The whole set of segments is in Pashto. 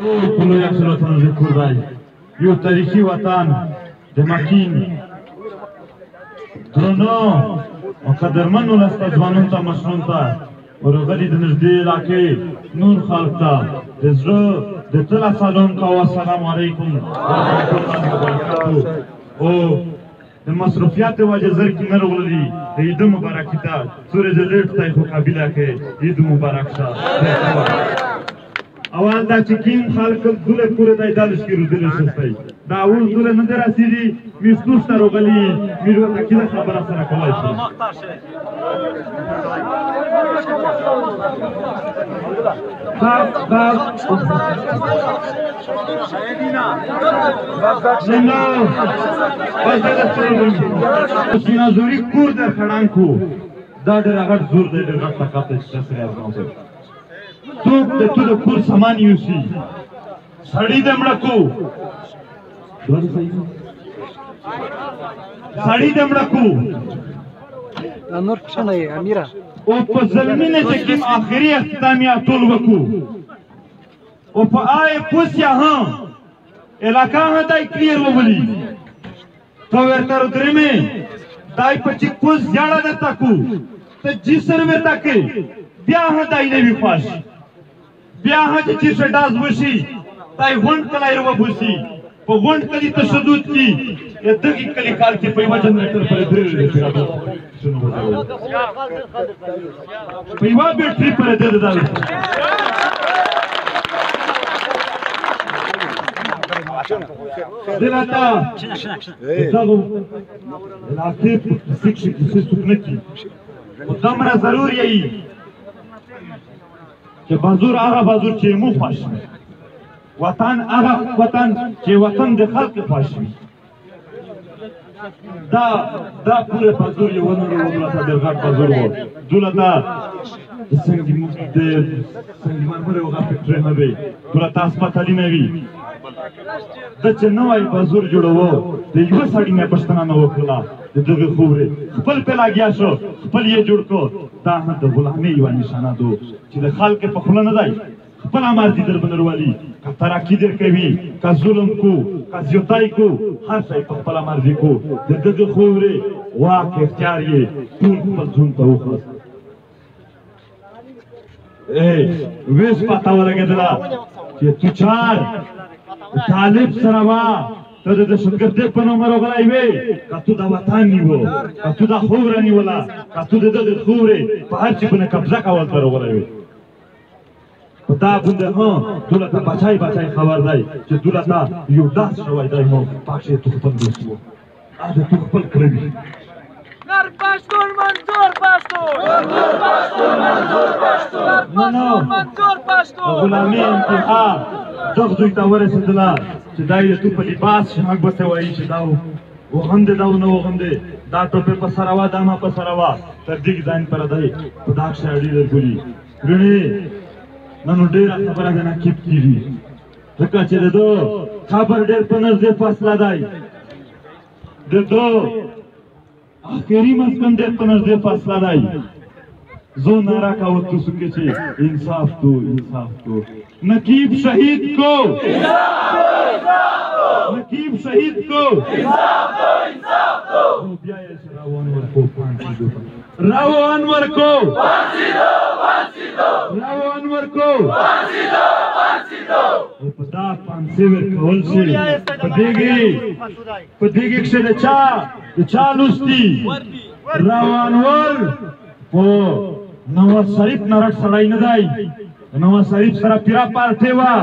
کلو یک سلطان ذکر دای یو تاریخی وطن د مکین درنو او قدرمن ولسته ځوانانو ته مشرانو ته ورغلي د نږدې علاقې نور خلق ته د زړه د تله سلام کوه السلام علیکم ورحمة الله وبرکاتو. او د مصروفیات د وجې زر کې نه راغلي د عید مبارکي ته سورې د لیټ ته خو قابله کې عید مبارک شه. اول دا چې کیم خلک دوله پوره دای دالش کې رودل شستای دا اول دوله نه دراسيدي میستوس ته راغلي میرو ته کله خبره سره کولای شي. سینا زوری کور در خړانکو دا ډېر غټ زور دی ډېر غټ طاقت دی سره راځي څوک د تو د کور سامان یوسي سړی د مړکو سړی د مړکو نور څه نه امیره او په زلمینه چې کوم آخري اختتامیه ټول وکړو او په آی پوسیا هم علاقه هم دای کلیر وبلی تو ورته درې مې دای په چې پوس ځاړه درته کو ته جسر ورته کې بیا هم دای نه وی پاش بیا هم چې ډاز وشي دای غونډ کلای رو وبوسی په غونډ کلی تشدد کی دغه کلی کال کې په یو جنریټر پر درې په یو بیټری پر درې دلته دغه علاقې فکر کې څه نکی دمره ضروري ای چې بازور هغه بازور چې مو خوښ وطن هغه وطن چې وطن د خلق خوښ دا پوره بازور یو ونه ورته د غټ بازور وو دولته څنګه موږ د څنګه مرمره وغه فکر نه وي دولته هسپتالي نه وي د چې نوای بازور جوړوو د یو سړی نه پښتنه نه وکړه دغه خوري خپل په لاګیا شو خپل یې جوړ کو دا د غلامي یو نشانه دو چې د خلک په خپل نه دی خپل امرتي در بنرولي که ترقی در کوي که ظلم کو که زیاتای کو هر څه په خپل مرزي کو دغه خوري واک اختیار یې ټول خپل ځون ته وخت ویس پتا ولګیدلا چې تو چار طالب سره وا ته د شګردې په نوم راغلی وې کته دا وطن نیو کته دا خور نیولا کته د خورې په هر څه باندې قبضه کول تر راغلی وې پتا بنده ها دولت بچای خبر دی چې دولت یو داس شوی دی مو پاشه تو خپل دوستو اده تو خپل کړی نر پښتون منظور پښتون منظور پښتون غلامي انتها دغه دوی ته ورسېدله چې دا یې تو په لباس شاګ بته وایي چې دا وغنده دا نه وغنده دا ټوپه په سره وا دا ما په سره وا تر دې ځان پر دی په دا شاړي درګولي غني نن ډېر خبره نه کیپ کیږي ځکه چې دو خبر ډېر په نزدې فاصله دی دو آخری مسکن ډېر په نزدې فاصله دی زو نارا کا وقت سکے چھے انصاف دو نقیب شہید کو نقیب شہید کو راو انور کو پتا پانسی ورکول سی پدیگی کشے چا لستی راو انور نواز شریف نرک سړی نه دی نواز شریف سره پیرا پارټي وا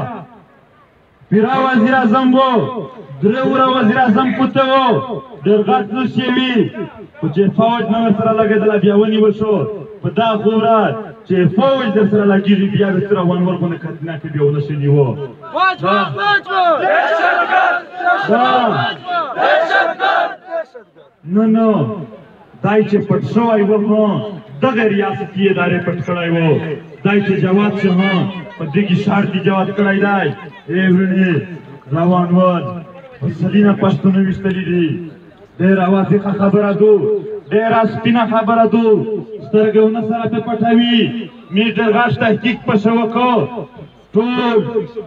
پیرا وزیر اعظم وو درور وزیر اعظم پته وو ډېر غټ نو شي په چې فوج نو سره لګیدل بیا ونی وشو په دا خورا چې فوج در سره لګیږي بیا د سره ونور باندې کتنه کې بیا ونه شي نیو نو دای چې پټ شوی وو دغه ریاستي ادارې پټ کړای وو دای چې جواد شه په دغه شهر کې جواد کړای دی ایورنی روان ول سلینا پښتون وشتلی دي ډېر اوازه خبره دو ډېر سپینه خبره دو سترګونه سره په پټوي می ډېر غاښ تحقیق پښو کو ټول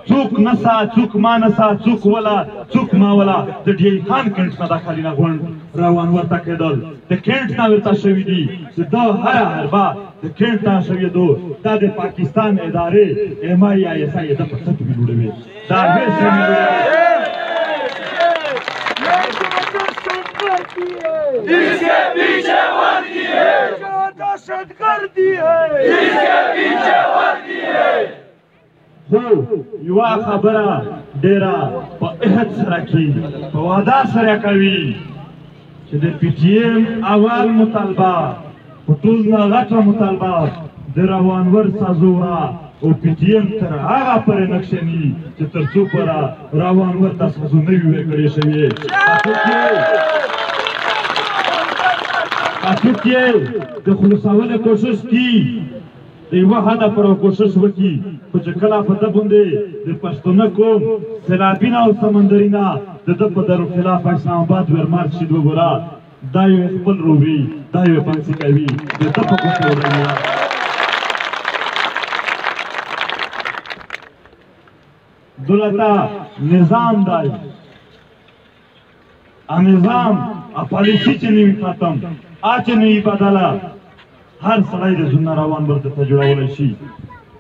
څوک نسا څوک مانسا څوک ولا څوک ما ولا د ډی خان کڼ نه داخلي نه غون روان ورته کېدل د کڼ نه ورته شوی دی چې دا هر هربا د کڼ نه شوی دو دا د پاکستان ادارې ایم آی ایس آی د پڅت ویلوړي دا به इसके पीछे वर्दी है जो दहशतगर्दी है इसके पीछे वर्दी है هو یو خبره ډیره په احد سره کې په وعده سره کوي چې د پی ټی ایم اول مطالبه په ټول نه غټه مطالبه د روانور سازورا او پی ټی ایم تر هغه پرې نقشنی چې تر څو پر روانور تاسو نه وی کړی شوی تاسو کې د خلاصولو کوشش کی د یو هدا پر کوشش وکي چې کله په دبوندې د پښتون قوم سیلابینا او سمندرینا د په درو خلاف اسلام آباد ورمار شي وګورا دا یو خپل روبي دا یو پانسي کوي د په کوټه ورنه دولتا نظام دی نظام پالیسی چې نیو ختم اچ نه بدلا هر سړی د زونه روان ورته جوړول شي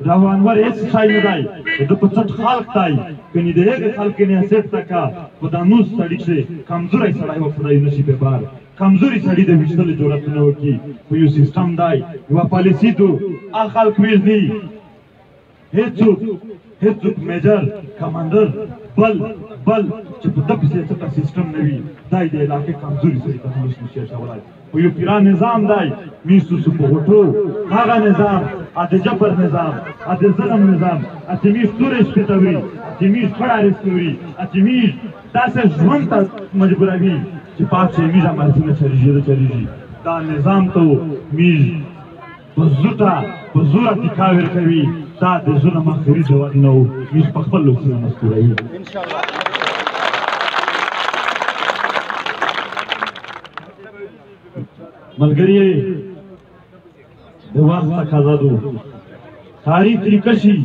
روانور هیڅ ځای نه دی د پڅټ خلق دی کني دغه خلق نه سیټ تکا خدانوس سړی چې کمزوري سړی و خدای نشي په بار کمزوري سړی د وشتل ضرورت نه وکي خو یو سیستم دی یو پالیسی دو خلق ویز دی هیڅ میجر کمانډر بل چې په دغه څه سیستم نه وي دای د علاقې کمزوري سړي ته نشي شاولای او یو پیران نظام دی میسو سپورټو هغه نظام د جبر نظام د ظلم نظام د میش تورې سپیټوري د میش خړارې سپوري د میش تاسو ژوند ته مجبوروي چې پاتې میش امرونه چریږي دا نظام ته میش په زوره تکاور کوي دا د ظلم اخري جواب نه و میش په خپل لوسونه مسکوروي ان شاء الله ملګری د وخت تقاضا ده تاریخ لیکل شي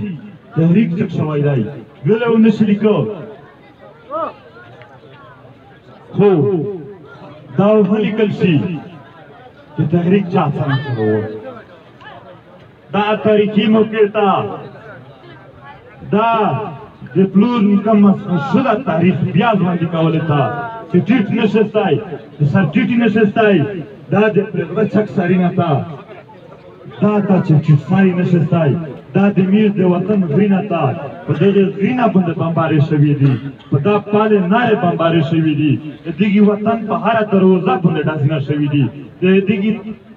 تحریک څه شوی دی ویلو نشي لیکو خو دا ولیکل شي چې تحریک چا څنګه وو دا تاریخي موقع تا دا د پلور نکم شوه تاریخ بیا ځواني کوله تا چې ټیټ نشستای د سر ټیټ نشستای دا د پرغه چک سارینه تا دا چې ساری نشستای دا د میر د وطن غرینا تا په دغه غرینا باندې بمبارې شوې دي په دا پاله نه بمبارې شوې دي دغه وطن په هر دروازه باندې ډازنه شوې دي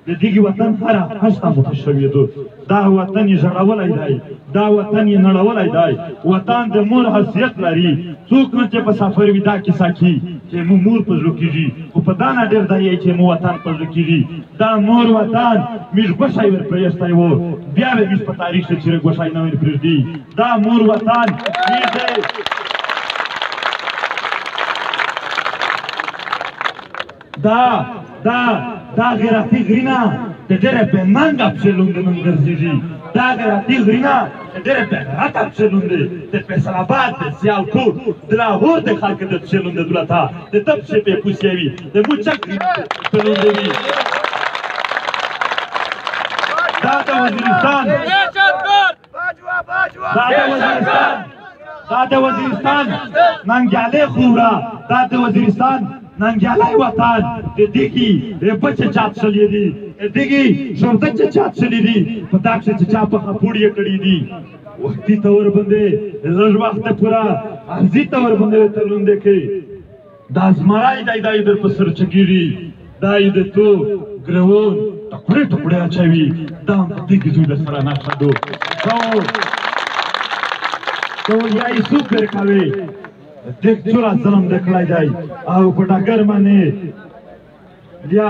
دغه وطن هر هشته مت شوې دي دا وطن یې جوړولای دی دا وطن یې نړولای دی وطن د مور حیثیت لري څوک چې په سفر ودا کیسه کی چې مور په ځو کیږي او په دانا ډیر دی چې مو وطن په ځو کیږي دا مور وطن میش غوښای ور پرېستای وو بیا به میش په تاریخ کې چې غوښای نه ور پرېږدي دا مور وطن دې دا غیرتی غرینا د ډېر په منګه په لوند منګرځي دا غیرتی غرینا د ډېر په راته په لوند د فیصل آباد د سیالکوټ د لاهور د خلک د په لوند دولتا د تب څه په پوسیوي د موچک په لوند وی دا د وزیرستان دا د وزیرستان ننګاله خورا دا د وزیرستان ننګیالای وطن د دګي بچ چات چلی دي دګي شورته چات چلی دي په تاکه چې چا په خپوړی کړی دي وختي تور باندې لږ وخت پورا ارزي تور باندې تلوندې کې د ازمړای دای در په سر چګيري دای د تو ګرون ټکړه اچوي دا دګي زوی د سره نه خدو تو یای سوپر کوي دیکھ چورا ظلم دکھلائی جائی آو پٹا گر مانے لیا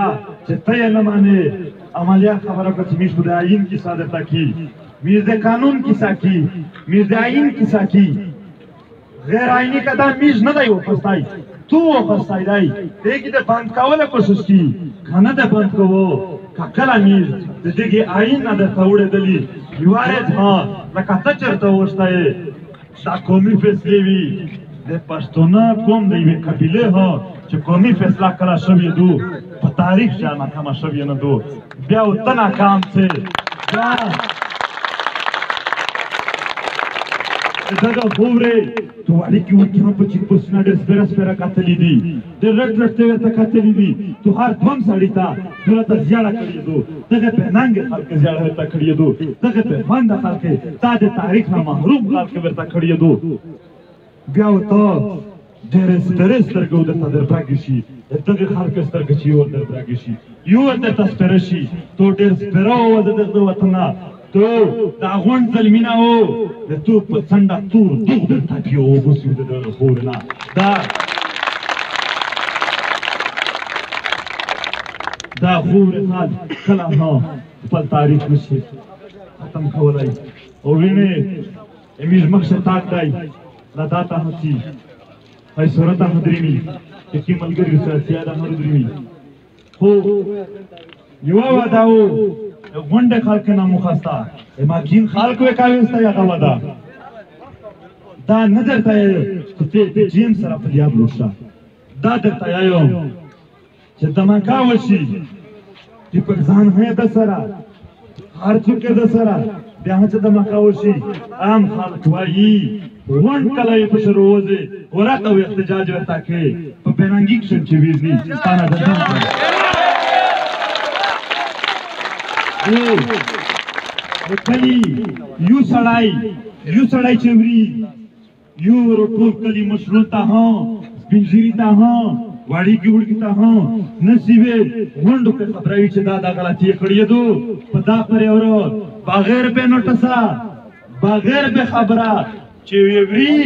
چتای نمانے عملیہ خبروں کا چمیش بودے آئین کی سادتا کی میرد قانون کی ساکی میرد آئین کی ساکی غیر آئینی کا دا میش ندائی وہ پستائی تو وہ پستائی دائی دیکھی دے بند کاولا کوشش کی کھانا دے بند کو وہ ککلا میش دیکھی آئین نا دے تاوڑے دلی یوارے تھا لکاتا چرتا ہوشتا ہے دا قومي فیصلې وي د پښتون قوم د یوې قبیلې هو چې قومي فیصله کله شوې دو په تاریخ کې ناکامه شوې نه دو بیا ورته ناکام څه بیا دغه خورې تو اړیکې ورته په چې پوسنه ډېر سپېره کتلې دي ډېر رټ ورته کتلې دي تو هر دوم سړی ته دلته زیاړه کړې دو دغه په ننګ خلک زیاړه ورته کړې دو دغه په باندې خلک تا د تاریخ نه محروم خلک ورته کړې دو بیا ورته ډېر سترګو درته دربراګې شي دغه خلک سترګې چې ور دربراګې شي یو درته سپېره شي تو ډېر سپېره وه د دغه وطن نه تو دا غونډ زلمینه و د تو په څنډه تور دوغ درته پیو وبوسي د دغه خور نه دا خور حال کله هم خپل تاریخ نشي ختم کولی او وینې امیز مقصد تاک دی لداتا هڅي های صورت مدرمی یکی ملګری سیاسي دا مدرمی خو یو وداو غونډه خلک نه مخستا ماکین خلک وکاوستا یا غودا دا نظر ته ته جیم سره په یاد لوشا دا درته یو چې دماکا وشي چې په ځان هه د سره هر څوک د سره بیا چې دماکا وشي عام خلک وایي وان کله په شروزه ورته احتجاج ورته کې په بننګی کشن چې ویزنی ستانه ده کلی یو سړی چوری یو ټول کلی مشروع ته ها سپینځيري ته ها واړی کې وړکی ته ها نصیبه وندو په خبروي چې دا غلطي کړې دو پتا پرې اور بغیر به نوټسا بغیر به خبره چې ویری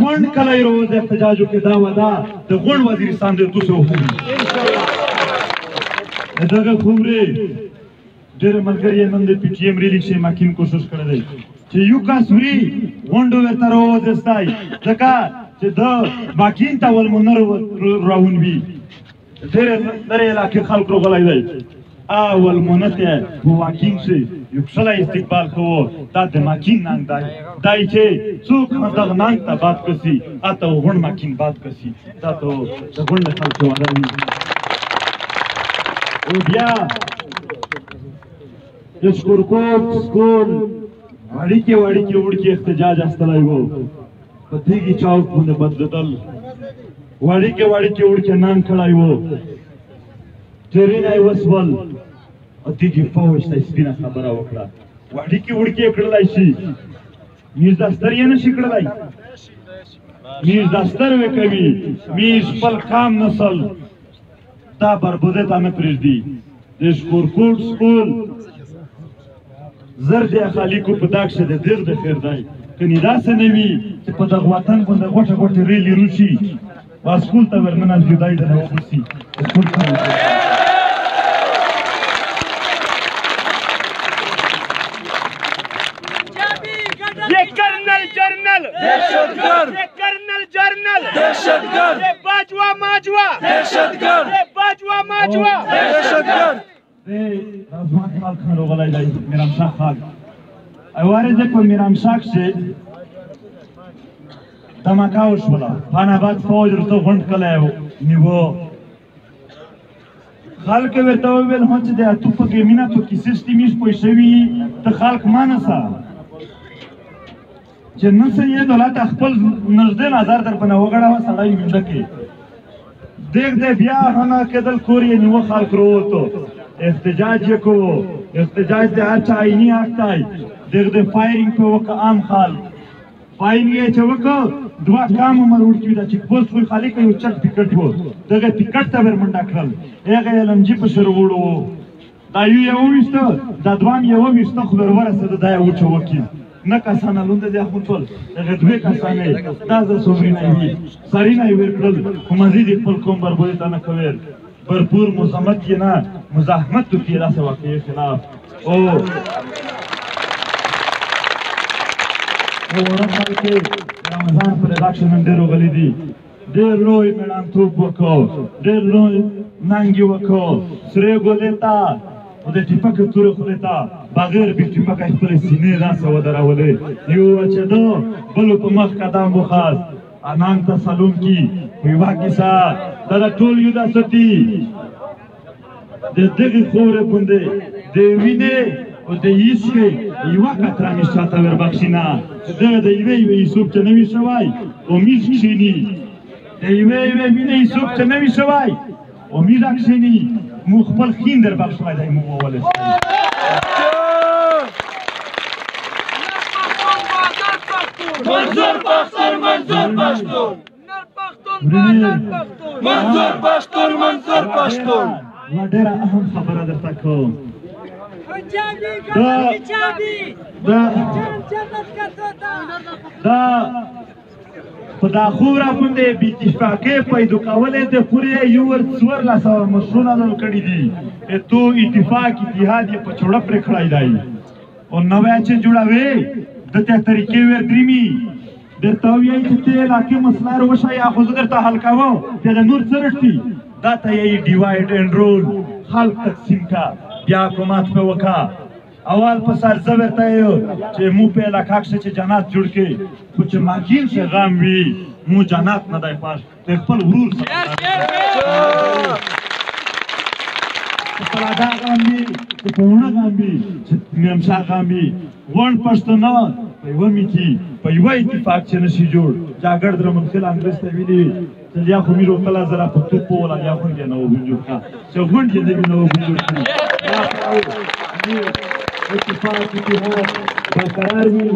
وند کله روز احتجاج کې دا ودا د غون وزیرستان د 200 ان شاء الله دغه خبره ډېر ملګری نن د پی ټی ایم ریلی شي ماکین کوشش کړی چې یو کس وی وندو ورته راوځي ځکه چې د ماکین ته ولمنر راون وی ډېر علاقې خلک روغلای دی اول مونته واکین شي یو څل استقبال کوو دا د ماکین نن دای چې څوک دغه نن ته بات کوي اته غون ماکین بات کوي دا ته د غون خلک وداني او بیا اسکورکوټ سکول اړیکې وړکې احتجاج استلای وو په دېږي چوک باندې بدلدل وړکې وړکې نن کړای وو ترینای وسول او دېږي فوج ته سپینه خبره وکړه وړکې کړلای شي میز دستر یې نشي کړلای میز دستر وکوي میز خپل کام نسل دا بربوده ته نه پرېږدي د اسکورکوټ سکول زرد خالیکو په داک شه د دیر د خیر دی کني داسې نه وي چې په دغه وطن باندې غوټه ریلی روشي واسکول ته ورننه جدای د نوښتي ये कर्नल जर्नल दहशतगर्द ये कर्नल जर्नल दहशतगर्द ये बाजवा माजवा दहशतगर्द ये बाजवा माजवा दहशतगर्द رضوان خال خان روغلای دی میرامشاه خال اواره ده په میرامشاه کې دماکا وشوله خان آباد فوج ورته غونډ کړی نیوه خلک ورته وویل هو چې د تو په ګیمینه په کې سیستمیش پوه شوي ته خلک مانسه چې نن څه یې دولت خپل نږدې نظر در باندې وغړاوه سړی وینده کې دیګ بیا هنه کېدل کور یې نیوه خلک راووتو احتجاج یې کوو احتجاج د هر چا عیني حق دی دغه فایرینګ په وکړه عام خلک فایرینګ یې چې وکړه دوه کام عمر وړکي دا چې پوسټ خو خالي کوي چک ټیکټ وو دغه ټیکټ ته ورمنډه کړل هغه یې لمجي په سر وړو دا یو وېسته دا دوام یو وېسته خو ورسره دا یو چوکي نه کسانه لوند دي خپل ټول دغه دوه کسانه دا د سوبرینای وي سارینای ورکړل خو مزید خپل کوم بربوده نه کوي भरपूर मुजामत की ना मुजाहमत तो किया से वाकई खिलाफ ओ औरत के रमजान पर इलेक्शन डेरो गली दी डेर लोई मैडम तो बको डेर लोई नांगी वको श्रे गोलेता او د ټیپک تور خلتا بغیر به ټیپک خپل سینې راس ودرولې یو چې دو بل په مخ قدم وخاص انان ته سلام کی ویوا کیسا دا ټول یو د ستی د دغه خور پوندې د وینې او د یسکې یو کتره نشاته ور بخښینا دغه د یوې یوسف چې نوې شوای او میز کښینی د یوې وینې یوسف چې نوې شوای او میز کښینی مو خپل خیندر بخښوای دای مو ولې منظور پښتون منظور پښتون منظور پښتون منظور پښتون ډېره اهم خبره درته کوم دا په دا خو را باندې بې اتفاقۍ پیدا کولې د پورې یو ور 1400 مشرونه لږ کړي دي تو اتفاق اتحاد یې په چوړه پرې کړی دی او نوې چې جوړوي د ته طریقې ور درېمي درته وایي چې ته علاقې مسله روښه یا خو زه درته حل کوم ته د نور څه رښتي دا ته یې ډیوایډ اینډ رول خلق تقسیم کا بیا حکومت په وکا اول په سر زبر ته یو چې مو په علاقه کې چې جنات جوړ کې خو چې ماکین څه غم وي مو جنات نه دی پاش ته خپل ورور خپل ادا غم وي په ونه غم وي چې ممشا غم وي ون پښتنه په یو میتی په یو اتفاق چې نشي جوړ جاګړ در منخل انګلیس ته ویلي چې یا خو میرو کلا زرا په تو په ولا یا خو نه نو جوړ کا چې غونډ دې نو جوړ کړي اتفاق اتحاد برقرار وي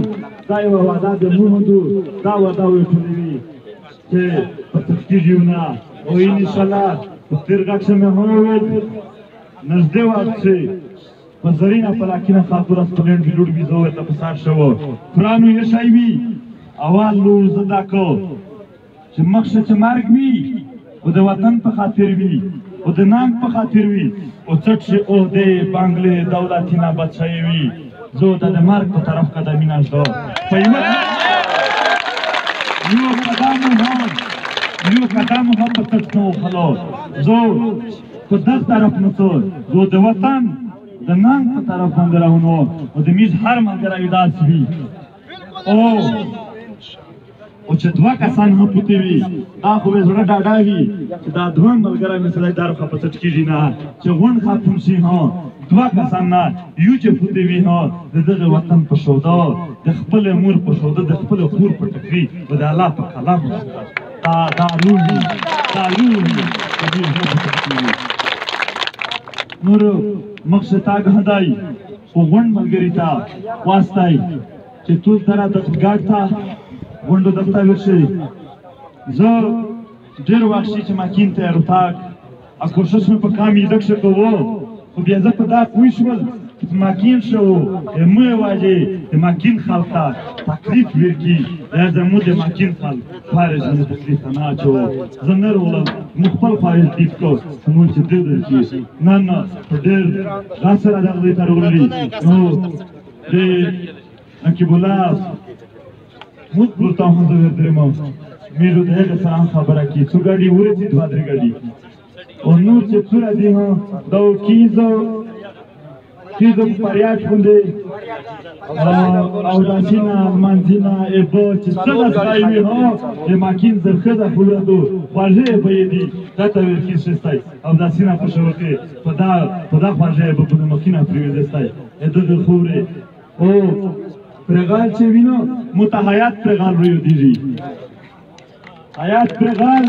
دا یو وعده د مومندو دا وعده وکړي چې په تفکیریونه او ان شاء الله په ترګه چې مې هوول نږدې واڅي په زرینه پلاکینه خاطر سپلند ویلوډ ویزو ته پسار شو قرانو یې شایوي اول لو زنده کو چې مخشه چې مرګ وي او د وطن په خاطر وي او د نام په خاطر وي او څټ شي او د بنگلې دولتینه بچي وي زه د مرګ په طرف قدم نه شو په یو قدم هم په تاسو خلو زه په دغه طرف نه څو زه د وطن د نام په طرف باندې راونو او د میز هر ملګری داس وي او چې دوه کسان هم پوتې وي دا خو به زړه ډاډه وي چې دا دوه ملګری مې سړی دار خو په څټ کېږي نه چې غونډ ختم شي دوه کسان نه یو چې پوتې وي د دغه وطن په شوده د خپل مور په شوده د خپل خور په ټکري او د الله په کلام دا لوی نور مقصد تاګ هداي او غونډ ملګری تا واسطای چې ټول طرح د ګاډ تا غونډو دلته ورشي زه ډېر وخت چې ماکین ته راتګ ا کوشش مې په کامې دښه کوو خو بیا زه په دا پوه شول چې ماکین شو مې واجه د ماکین خلک ته تکلیف ورکړي دا زموږ د ماکین خلک فارغ نه تکلیف نه اچو زه نه ولم مخبل فارغ تکلیف کو موږ چې دې درکې نه ډېر غاسره دغه ته ورغلي نو دې نکیب الله موږ ورته هم درېمو میرو دغه سلام خبره کی څو ګاډي ورته دوه درې ګاډي او نور چې څوره دي دا کیزو پریاټ باندې او داسینا منځینا ایبو چې څه ځای وي د ماکین زرخه د خلودو واژه به دي دا ته ورکی شستای او داسینا په شوکه په دا واژه به په ماکینه پریوځستای دغه خوره او پرغال چې وینو متحیات پرغال ریو دیږي حیات پرغال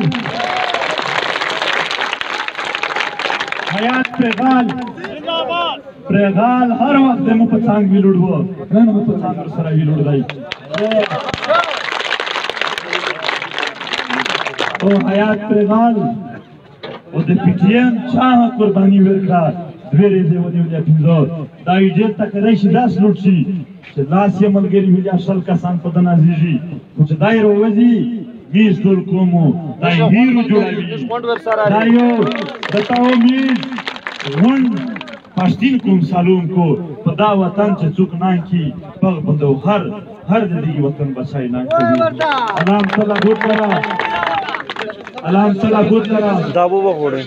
پرغال هر وخت مو په څنګ ویلوډ وو نن مو په څنګ سره ویلوډ دی او حیات پرغال او د پیټین چا قرباني ورکړه دوی دې ونیول پینځو دا یې ته کړی شي داس لوټ شي چې لاس یې ملګری ویل اصل کسان په دنازيږي چې دایره وځي میز ټول کومو دای هیرو جوړوي دا یو بتاو میز ون پښتین کوم سالون کو په دا وطن چې څوک نان کی په بندو هر د دې وطن بچای نان کوي سلام تعالی وکړه الان تعالی بود لرا دابو بغوړي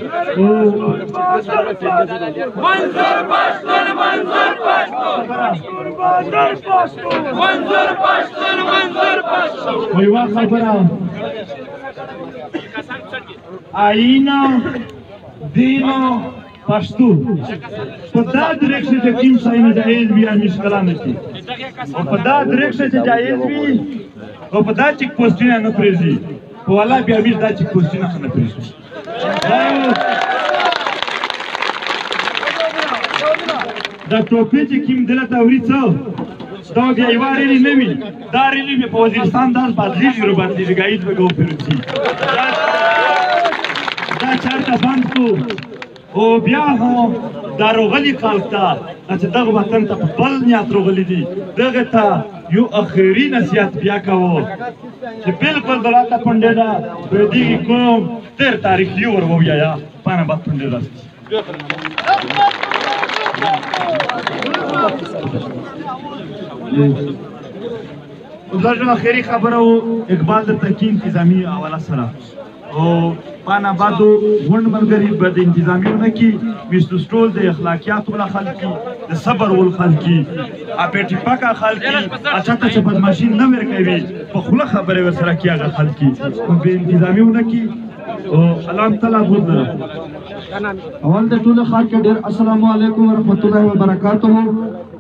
منظور پښتون منظور پښتون وی وا خبره آئین دین پښتو په دا ډایرکشن کې کوم ځای نه جایز وي ان مشکل نه کی او په دا ډایرکشن چې جایز وي او په دا چې کوېسچن نه پریزي په والا بیا دا چې کوېسچن نه پریزي دا ټوپی چې کوم دلته اوري څه دا بیا یو ریلی نه وي دا ریلی په وزیرستان داس بدلیږي رو باندې لګایي په ګو پرځي دا چارته بند کو او بیا هم دا روغلي خلک ته چې دغه وطن ته په بل نیت روغلي دي دغه ته یو اخري نصیحت بیا کوو چې بالکل دراته پنډه په دې کوم تر تاریخ یو ورو یا پانه بات پنډه راځي دا اخري خبره اقبال د تحقیق انتظامی حواله سره او پانا بادو غونډ ملګری به د انتظامیونه کې ویستو سټول د اخلاقیات ولا خلقي د صبر ول خلقي اپېټي پاکا خلقي اچھا چې بدمعشي نه ورکوي په خوله خبره ورسره کیږي خلقي په انتظامیونه کې او الله تعالی بود اول د ټول خلک ډېر السلام علیکم ورحمت الله وبرکاته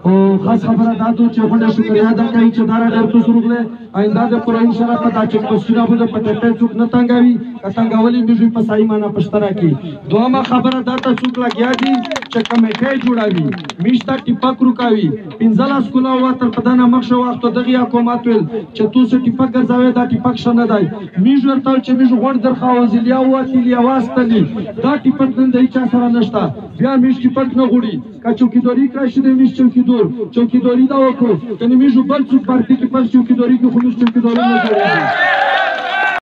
او خاص خبره دا ته چې خو شکریا ادا کوي چې دا ډېر تو شروع کړي آینده د پوره ان شاء الله پتا چې پښتون په پټه څوک نه تنګوي کتنګولي به په صحیح معنا پښترا کې دوامه خبره دا ته څوک لګیا دي چې کمیټه جوړاوي میشته ټیپک روکاوي 15 کونه واتر پدانه مخشه وخت دغه حکومت ول چې تو څه ټیپک ګرځاوي دا ټیپک شنه دی میژ ورته چې میژ غوړ درخوا وزلیا واتلی واستلی دا ټیپک نن د چا سره نشته بیا میژ ټیپک نه غوړي کا چوکیداری کړی دی میژ چوکیداری دا وکړو کني میژ بل څوک پارتي کې پر چوکیداری کې خو میژ چوکیداری نه جوړیږي